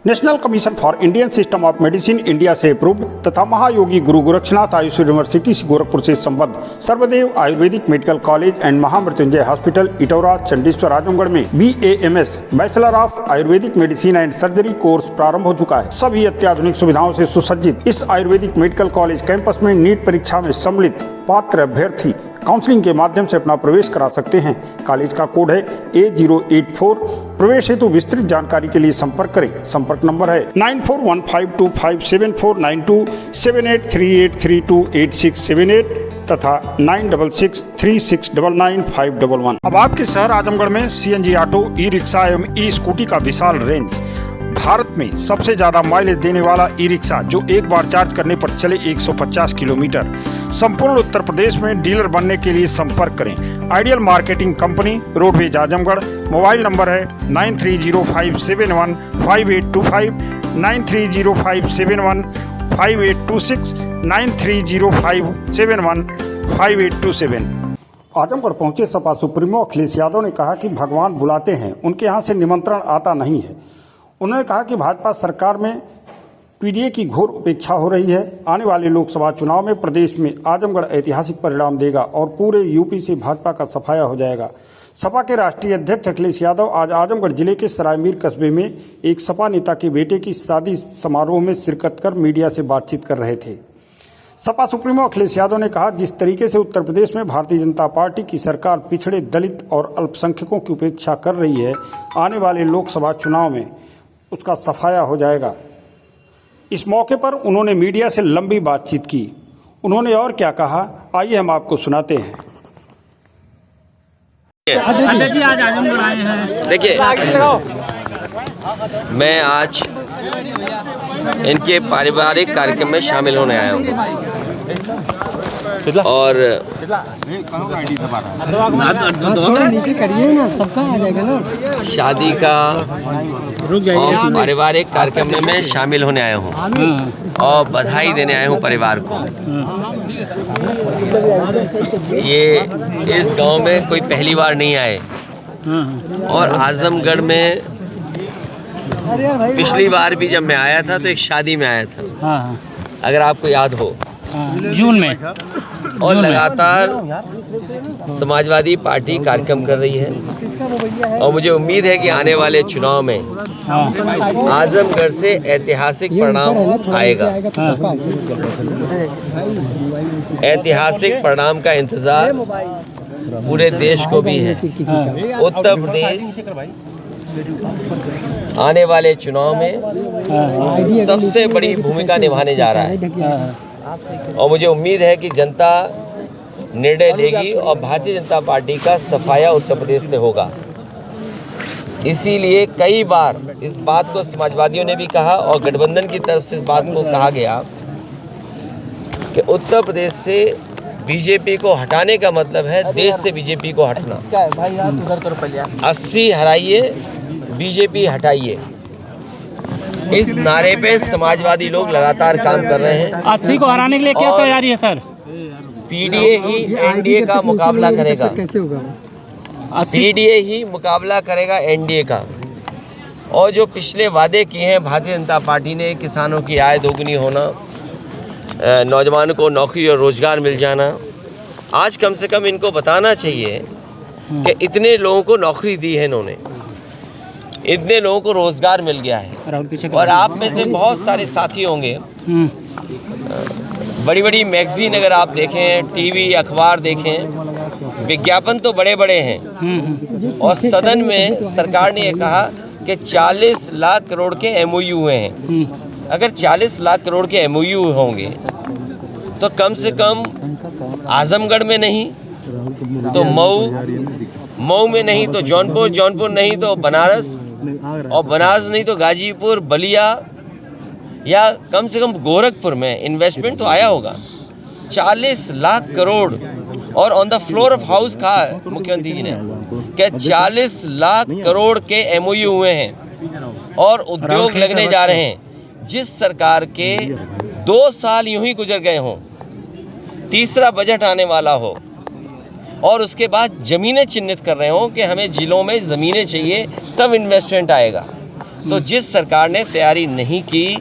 National commission for Indian system of medicine India से approved तथा Mahayogi Guru Gorakshnath Ayush university Gorakhpur से संबद्ध Sarvdev ayurvedic medical college and Mahamrityunjay hospital Itaura Chandeshwar Azamgarh में BAMS bachelor of ayurvedic medicine and surgery course प्रारंभ हो चुका है। सभी अत्याधुनिक सुविधाओं से सुसज्जित इस आयुर्वेदिक मेडिकल कॉलेज कैंपस में नीट परीक्षा में सम्मिलित पात्र अभ्यर्थी काउंसलिंग के माध्यम से अपना प्रवेश करा सकते हैं। कॉलेज का कोड है A084। प्रवेश हेतु विस्तृत जानकारी के लिए संपर्क करें। संपर्क नंबर है 9415257492, 7838328678 तथा 9663699511। अब आपके शहर आजमगढ़ में CNG ऑटो, ई-रिक्शा एवं ई-स्कूटी का विशाल रेंज। भारत में सबसे ज्यादा माइलेज देने वाला ई-रिक्शा जो एक बार चार्ज करने पर चले 150 किलोमीटर। संपूर्ण उत्तर प्रदेश में डीलर बनने के लिए संपर्क करें। Ideal marketing company, roadways Azamgarh. Mobile number है 9305715825, 9305715826, 9305715827। आजमगढ़ पहुंचे सपा सुप्रीमो अखिलेश यादव ने कहा कि भगवान बुलाते हैं, उनके यहाँ से निमंत्रण आता नहीं है। उन्होंने कहा कि भाजपा सरकार में पीडीए की घोर उपेक्षा हो रही है। आने वाले लोकसभा चुनाव में प्रदेश में आजमगढ़ ऐतिहासिक परिणाम देगा और पूरे यूपी से भाजपा का सफाया हो जाएगा। सपा के राष्ट्रीय अध्यक्ष अखिलेश यादव आज आजमगढ़ जिले के सरायमीर कस्बे में एक सपा नेता के बेटे की शादी समारोह में शिरकत कर मीडिया से बातचीत कर रहे थे। सपा सुप्रीमो अखिलेश यादव ने कहा, जिस तरीके से उत्तर प्रदेश में भारतीय जनता पार्टी की सरकार पिछड़े, दलित और अल्पसंख्यकों की उपेक्षा कर रही है, आने वाले लोकसभा चुनाव में उसका सफाया हो जाएगा। इस मौके पर उन्होंने मीडिया से लंबी बातचीत की। उन्होंने और क्या कहा, आइए हम आपको सुनाते हैं। अध्यक्ष जी आज आजमगढ़ आए हैं। देखिए, मैं आज इनके पारिवारिक कार्यक्रम में शामिल होने आया हूँ और शादी का और पारिवारिक कार्यक्रम में मैं शामिल होने आया हूँ और बधाई देने आया हूँ परिवार को। ये इस गांव में कोई पहली बार नहीं आए और आजमगढ़ में पिछली बार भी जब मैं आया था तो एक शादी में आया था, अगर आपको याद हो, जून में। और लगातार समाजवादी पार्टी कार्यक्रम कर रही है और मुझे उम्मीद है कि आने वाले चुनाव में आजमगढ़ से ऐतिहासिक परिणाम आएगा। ऐतिहासिक परिणाम का इंतजार पूरे देश को भी है। उत्तर प्रदेश आने वाले चुनाव में सबसे बड़ी भूमिका निभाने जा रहा है और मुझे उम्मीद है कि जनता निर्णय लेगी और भारतीय जनता पार्टी का सफाया उत्तर प्रदेश से होगा। इसीलिए कई बार इस बात को समाजवादियों ने भी कहा और गठबंधन की तरफ से इस बात को कहा गया कि उत्तर प्रदेश से बीजेपी को हटाने का मतलब है देश से बीजेपी को हटना। 80 हराइए, बीजेपी हटाइए, इस नारे पे समाजवादी लोग लगातार काम कर रहे हैं। 80 को हराने के लिए क्या तैयारी है सर? पीडीए ही एनडीए का मुकाबला करेगा। पीडीए ही मुकाबला करेगा एनडीए का। और जो पिछले वादे किए हैं भारतीय जनता पार्टी ने, किसानों की आय दोगुनी होना, नौजवानों को नौकरी और रोजगार मिल जाना, आज कम से कम इनको बताना चाहिए कि इतने लोगों को नौकरी दी है इन्होंने, इतने लोगों को रोजगार मिल गया है। और आप में से बहुत सारे साथी होंगे, बड़ी बड़ी मैगजीन अगर आप देखें, टीवी अखबार देखें, विज्ञापन तो बड़े बड़े हैं और सदन में सरकार ने ये कहा कि 40 लाख करोड़ के MOU हुए हैं। अगर 40 लाख करोड़ के MOU होंगे तो कम से कम आजमगढ़ में नहीं तो मऊ में नहीं तो जौनपुर नहीं तो बनारस, और बनारस नहीं तो गाजीपुर, बलिया या कम से कम गोरखपुर में इन्वेस्टमेंट तो आया होगा। 40 लाख करोड़ और on the floor of house कहा मुख्यमंत्री जी ने कि 40 लाख करोड़ के MOU हुए हैं और उद्योग लगने जा रहे हैं। जिस सरकार के 2 साल यूं ही गुजर गए हों, तीसरा बजट आने वाला हो और उसके बाद ज़मीनें चिन्हित कर रहे हों कि हमें जिलों में ज़मीनें चाहिए, तब इन्वेस्टमेंट आएगा। तो जिस सरकार ने तैयारी नहीं की,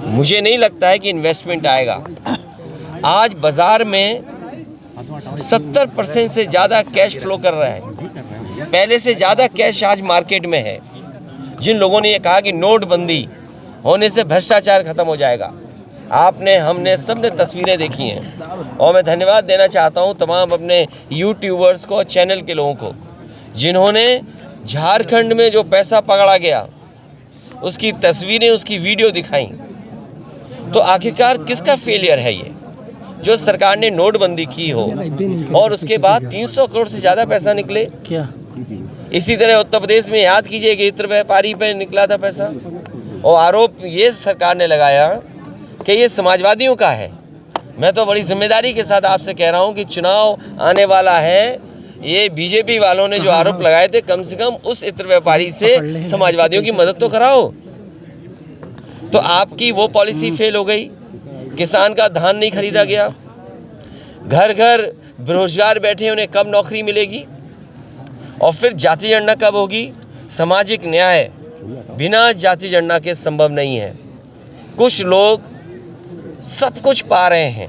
मुझे नहीं लगता है कि इन्वेस्टमेंट आएगा। आज बाज़ार में 70% से ज़्यादा कैश फ्लो कर रहा है, पहले से ज़्यादा कैश आज मार्केट में है। जिन लोगों ने ये कहा कि नोटबंदी होने से भ्रष्टाचार खत्म हो जाएगा, आपने, हमने, सब ने तस्वीरें देखी हैं। और मैं धन्यवाद देना चाहता हूं तमाम अपने यूट्यूबर्स को, चैनल के लोगों को, जिन्होंने झारखंड में जो पैसा पकड़ा गया उसकी तस्वीरें, उसकी वीडियो दिखाई। तो आखिरकार किसका फेलियर है ये, जो सरकार ने नोटबंदी की हो और उसके बाद 300 करोड़ से ज़्यादा पैसा निकले। क्या इसी तरह उत्तर प्रदेश में याद कीजिए कि इत्र व्यापारी पे निकला था पैसा, और आरोप ये सरकार ने लगाया कि ये समाजवादियों का है। मैं तो बड़ी जिम्मेदारी के साथ आपसे कह रहा हूँ कि चुनाव आने वाला है, ये बीजेपी वालों ने जो आरोप लगाए थे, कम से कम उस इत्र व्यापारी से समाजवादियों की मदद तो कराओ। तो आपकी वो पॉलिसी फेल हो गई, किसान का धान नहीं खरीदा गया, घर घर बेरोजगार बैठे, उन्हें कब नौकरी मिलेगी, और फिर जाति जनगणना कब होगी। सामाजिक न्याय बिना जाति जनगणना के संभव नहीं है। कुछ लोग सब कुछ पा रहे हैं।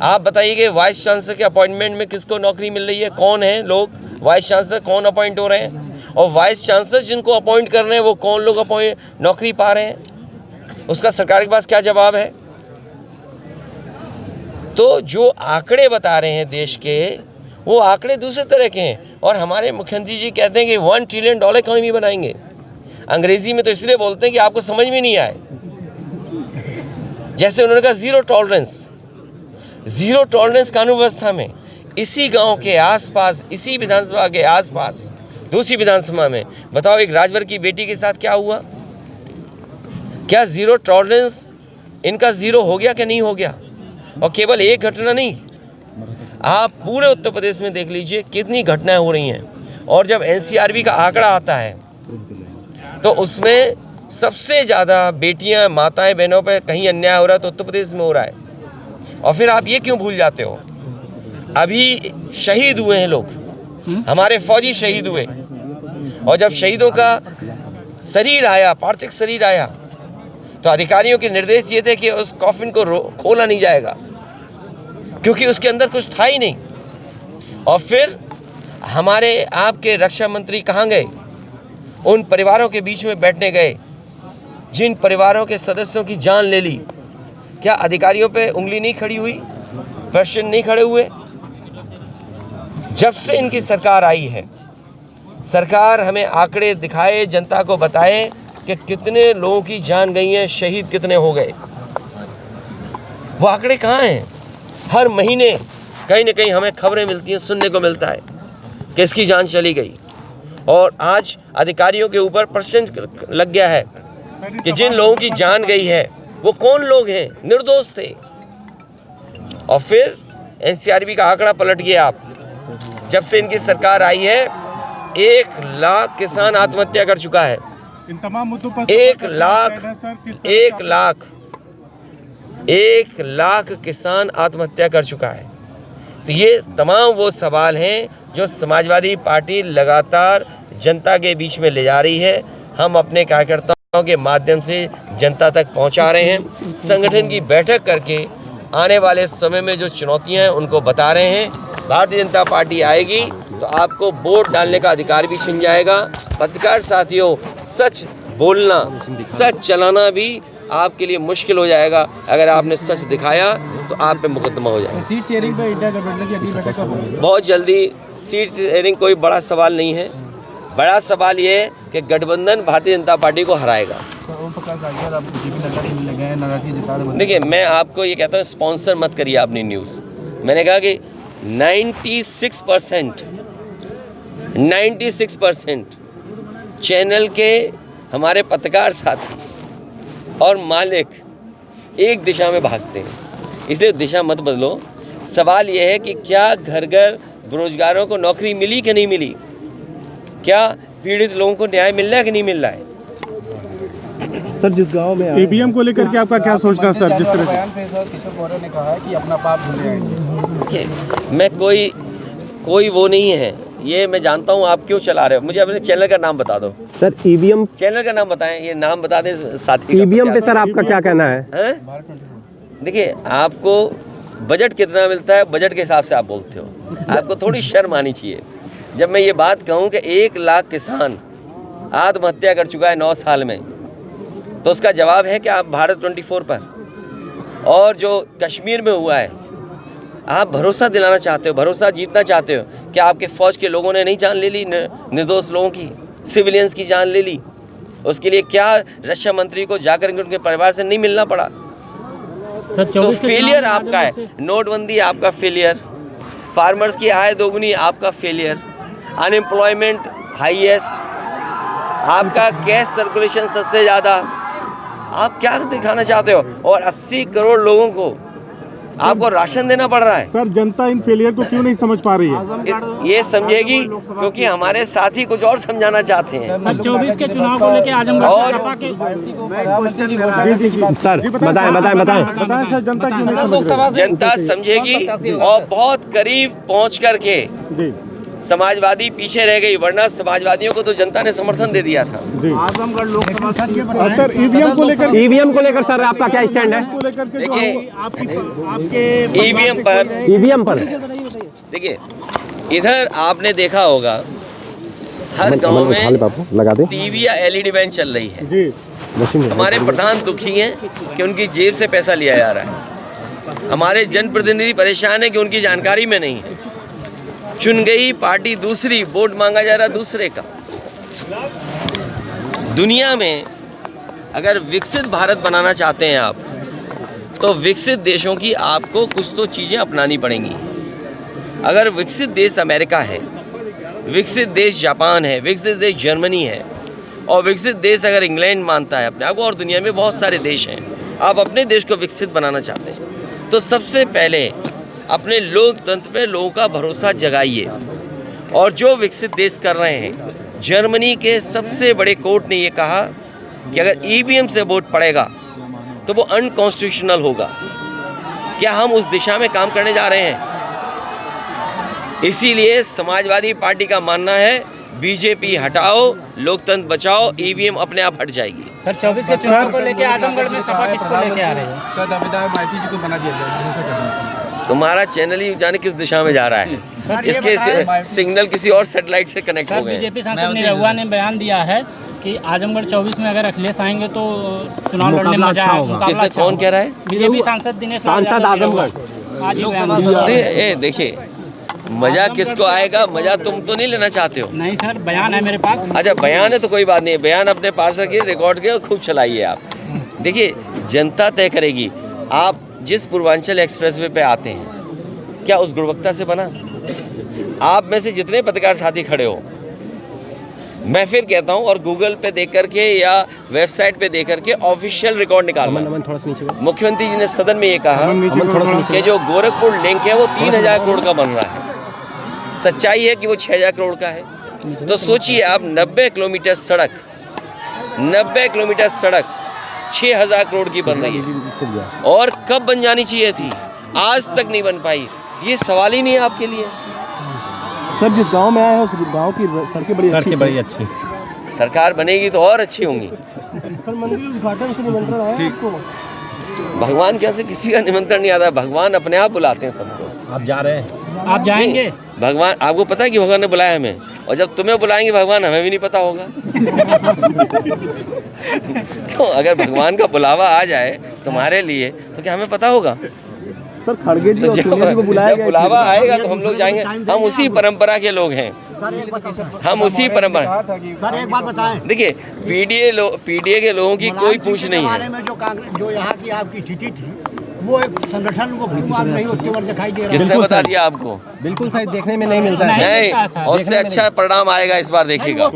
आप बताइए कि वाइस चांसलर के अपॉइंटमेंट में किसको नौकरी मिल रही है, कौन है लोग वाइस चांसलर, कौन अपॉइंट हो रहे हैं, और वाइस चांसलर जिनको अपॉइंट कर रहे हैं वो कौन लोग नौकरी पा रहे हैं, उसका सरकार के पास क्या जवाब है। तो जो आंकड़े बता रहे हैं देश के, वो आंकड़े दूसरे तरह के हैं। और हमारे मुख्यमंत्री जी कहते हैं कि $1 ट्रिलियन इकोनॉमी बनाएंगे। अंग्रेजी में तो इसलिए बोलते हैं कि आपको समझ में नहीं आए। जैसे उन्होंने कहा ज़ीरो टॉलरेंस कानून व्यवस्था में, इसी गांव के आसपास, इसी विधानसभा के आसपास दूसरी विधानसभा में, बताओ एक राजभर की बेटी के साथ क्या हुआ। क्या ज़ीरो टॉलरेंस इनका ज़ीरो हो गया कि नहीं हो गया। और केवल एक घटना नहीं, आप पूरे उत्तर प्रदेश में देख लीजिए कितनी घटनाएं हो रही हैं। और जब एनसीआरबी का आंकड़ा आता है तो उसमें सबसे ज़्यादा बेटियां, माताएं, बहनों पे कहीं अन्याय हो रहा है तो उत्तर प्रदेश में हो रहा है। और फिर आप ये क्यों भूल जाते हो, अभी शहीद हुए हैं लोग, हमारे फौजी शहीद हुए, और जब शहीदों का शरीर आया, पार्थिव शरीर आया, तो अधिकारियों के निर्देश ये थे कि उस कॉफिन को खोला नहीं जाएगा क्योंकि उसके अंदर कुछ था ही नहीं। और फिर हमारे आपके रक्षा मंत्री कहाँ गए, उन परिवारों के बीच में बैठने गए जिन परिवारों के सदस्यों की जान ले ली। क्या अधिकारियों पे उंगली नहीं खड़ी हुई, प्रश्न नहीं खड़े हुए। जब से इनकी सरकार आई है, सरकार हमें आंकड़े दिखाए, जनता को बताए कि कितने लोगों की जान गई है, शहीद कितने हो गए। वो आंकड़े कहाँ हैं। हर महीने कहीं ना कहीं हमें खबरें मिलती हैं, सुनने को मिलता है कि इसकी जान चली गई। और आज अधिकारियों के ऊपर प्रश्न लग गया है कि जिन लोगों की जान गई है वो कौन लोग हैं, निर्दोष थे। और फिर एनसीआरबी का आंकड़ा पलट गया। आप जब से इनकी सरकार आई है 1 लाख किसान आत्महत्या कर चुका है। इन तमाम मुद्दों पर 1 लाख किसान आत्महत्या कर चुका है। तो ये तमाम वो सवाल हैं जो समाजवादी पार्टी लगातार जनता के बीच में ले जा रही है। हम अपने कार्यकर्ताओं के माध्यम से जनता तक पहुंचा रहे हैं। संगठन की बैठक करके आने वाले समय में जो चुनौतियां हैं उनको बता रहे हैं। भारतीय जनता पार्टी आएगी तो आपको वोट डालने का अधिकार भी छिन जाएगा। पत्रकार साथियों, सच बोलना, सच चलाना भी आपके लिए मुश्किल हो जाएगा। अगर आपने सच दिखाया तो आप पे मुकदमा हो जाएगा। सीट शेयरिंग पर इंडिया गठबंधन की अगली बैठक कब होगी? बहुत जल्दी। सीट शेयरिंग कोई बड़ा सवाल नहीं है। बड़ा सवाल ये है कि गठबंधन भारतीय जनता पार्टी को हराएगा। देखिए, मैं आपको ये कहता हूँ, स्पॉन्सर मत करिए अपनी न्यूज़। मैंने कहा कि 96% चैनल के हमारे पत्रकार साथी और मालिक एक दिशा में भागते हैं, इसलिए दिशा मत बदलो। सवाल यह है कि क्या घर घर बेरोजगारों को नौकरी मिली कि नहीं मिली, क्या पीड़ित लोगों को न्याय मिल रहा है कि नहीं मिल रहा है। सर, जिस गांव में ईवीएम को लेकर के आपका क्या सोचना सर? जिस तरह बयान पे सर किशोर गौरव ने कहा है कि अपना पाप भूल जाएंगे। मैं कोई वो नहीं है ये मैं जानता हूँ आप क्यों चला रहे हो। मुझे अपने चैनल का नाम बता दो सर। ईवीएम चैनल का नाम बताएं, ये नाम बता दें साथी का। ईवीएम पे सर आपका क्या कहना है? हैं? देखिए, आपको बजट कितना मिलता है, बजट के हिसाब से आप बोलते हो। आपको थोड़ी शर्म आनी चाहिए। जब मैं ये बात कहूँ कि 1 लाख किसान आत्महत्या कर चुका है 9 साल में, तो उसका जवाब है कि आप भारत 24 पर और जो कश्मीर में हुआ है, आप भरोसा दिलाना चाहते हो, भरोसा जीतना चाहते हो कि आपके फ़ौज के लोगों ने नहीं जान ले ली, निर्दोष लोगों की, सिविलियंस की जान ले ली। उसके लिए क्या रक्षा मंत्री को जाकर के उनके परिवार से नहीं मिलना पड़ा? तो फेलियर आपका है। नोटबंदी आपका फेलियर, फार्मर्स की आय दोगुनी आपका फेलियर, अनएम्प्लॉयमेंट हाईएस्ट, आपका कैश सर्कुलेशन सबसे ज़्यादा। आप क्या दिखाना चाहते हो? और 80 करोड़ लोगों को आपको राशन देना पड़ रहा है। सर, जनता इन फेलियर को क्यों नहीं समझ पा रही है? ये समझेगी क्योंकि हमारे साथी कुछ और समझाना चाहते हैं। सर 24 के चुनाव को लेकर आजमगढ़ और सपा के जी सर बताएं सर, जनता क्यों नहीं समझ रही? जनता समझेगी और बहुत करीब पहुंच करके जी समाजवादी पीछे रह गई, वरना समाजवादियों को तो जनता ने समर्थन दे दिया था। जी आजमगढ़ लोकसभा सर, ईवीएम को लेकर सर आपका क्या स्टैंड है? देखिए, आपके ईवीएम पर देखिए, इधर आपने देखा होगा हर गांव में लगा दे टीवी या एलईडी वैन चल रही है। जी हमारे प्रधान दुखी हैं कि उनकी जेब से पैसा लिया जा रहा है। हमारे जनप्रतिनिधि परेशान है कि उनकी जानकारी में नहीं है। चुन गई पार्टी दूसरी, वोट मांगा जा रहा दूसरे का। दुनिया में अगर विकसित भारत बनाना चाहते हैं आप, तो विकसित देशों की आपको कुछ तो चीज़ें अपनानी पड़ेंगी। अगर विकसित देश अमेरिका है, विकसित देश जापान है, विकसित देश जर्मनी है, और विकसित देश अगर इंग्लैंड मानता है अपने आप को, और दुनिया में बहुत सारे देश हैं, आप अपने देश को विकसित बनाना चाहते हैं, तो सबसे पहले अपने लोकतंत्र पे लोगों का भरोसा जगाइए। और जो विकसित देश कर रहे हैं, जर्मनी के सबसे बड़े कोर्ट ने ये कहा कि अगर ईवीएम से वोट पड़ेगा तो वो अनकॉन्स्टिट्यूशनल होगा। क्या हम उस दिशा में काम करने जा रहे हैं? इसीलिए समाजवादी पार्टी का मानना है बीजेपी हटाओ, लोकतंत्र बचाओ, ईवीएम अपने आप हट जाएगी। सर 24 के चुनाव को लेकर आजमगढ़ में सपा किसको लेके आ रहे हैं? तुम्हारा चैनल ही जाने किस दिशा में जा रहा है। इसके सिग्नल किसी और सैटेलाइट से कनेक्ट हो गए। बीजेपी सांसद निरहुआ ने बयान दिया है कि आजमगढ़ 24 में अगर अखिलेश आएंगे तो चुनाव लड़ने में मजा आएगा। किससे, कौन कह रहा है? बीजेपी सांसद दिनेश आजमगढ़ आज ही बयान दिया। देखिए, मजा किसको आएगा? मजा तुम तो नहीं लेना चाहते हो। नहीं सर, बयान है मेरे पास। अच्छा, बयान है तो कोई बात नहीं, बयान अपने पास रखिए, रिकॉर्ड किए, खूब चलाइए आप। देखिए, जनता तय करेगी। आप जिस पूर्वांचल एक्सप्रेसवे पे आते हैं, क्या उस गुणवत्ता से बना? आप में से जितने पत्रकार साथी खड़े हो, मैं फिर कहता हूं, और गूगल पे देख करके या वेबसाइट पे देख करके ऑफिशियल रिकॉर्ड निकालना। मुख्यमंत्री जी ने सदन में ये कहा कि जो गोरखपुर लिंक है वो 3000 करोड़ का बन रहा है। सच्चाई है कि वो 6000 करोड़ का है। तो सोचिए आप, 90 किलोमीटर सड़क 6000 करोड़ की बन रही है, और कब बन जानी चाहिए थी? आज तक नहीं बन पाई। ये सवाल ही नहीं है आपके लिए। सर, जिस गांव में आए हैं उस गांव की सड़कें बड़ी अच्छी। सरकार बनेगी तो और अच्छी होंगी। सर, मंदिर उद्घाटन से निमंत्रण आया आपको? भगवान कैसे किसी का निमंत्रण नहीं आता, भगवान अपने आप बुलाते हैं सबको। आप जा रहे हैं? आप जाएंगे? भगवान, आपको पता है कि भगवान ने बुलाया हमें, और जब तुम्हें बुलाएंगे भगवान, हमें भी नहीं पता होगा। तो अगर भगवान का बुलावा आ जाए तुम्हारे लिए, तो क्या हमें पता होगा? सर, खड़गे जी तो और सोनिया जी को बुलाया जब बुलावा आएगा तो हम लोग जाएंगे। हम उसी परंपरा के लोग हैं, हम उसी परंपरा। सर एक बात बताएं। देखिए, पीडीए के लोगों की कोई पूछ नहीं है। जो यहाँ की आपकी स्थिति थी, वो एक संगठन वो नहीं उतने बार दिखाई दे रहा है। किसने बता दिया आपको? बिल्कुल सही, देखने में नहीं मिलता है। नहीं, और उससे अच्छा परिणाम आएगा इस बार, देखिएगा।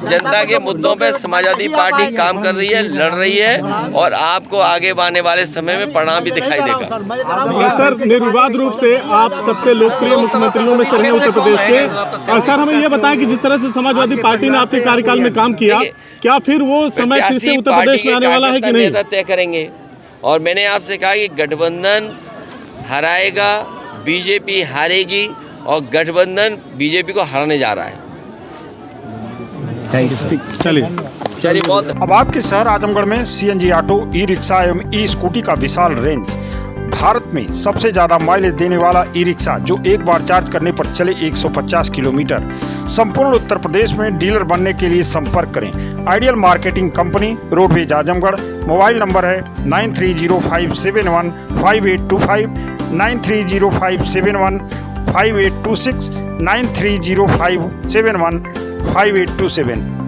जनता के मुद्दों पे समाजवादी पार्टी काम कर रही है, लड़ रही है, और आपको आगे आने वाले समय में परिणाम भी दिखाई देगा। सर, निर्विवाद रूप से आप सबसे लोकप्रिय मुख्यमंत्रियों में से हैं उत्तर प्रदेश के। और सर, हमें ये बताएं कि जिस तरह से समाजवादी पार्टी ने आपके कार्यकाल में काम किया, क्या फिर वो समय फिर से उत्तर प्रदेश में आने वाला है कि नहीं? तय करेंगे। और मैंने आपसे कहा कि गठबंधन हराएगा बीजेपी हारेगी और गठबंधन बीजेपी को हराने जा रहा है। चलिए बहुत अब आपके शहर आजमगढ़ में सीएनजी ऑटो, ई रिक्शा एवं ई स्कूटी का विशाल रेंज। भारत में सबसे ज्यादा माइलेज देने वाला ई रिक्शा जो एक बार चार्ज करने पर चले 150 किलोमीटर। संपूर्ण उत्तर प्रदेश में डीलर बनने के लिए संपर्क करें ideal marketing company, roadways Azamgarh. Mobile number है 9305715825, 9305715826, 9305715827।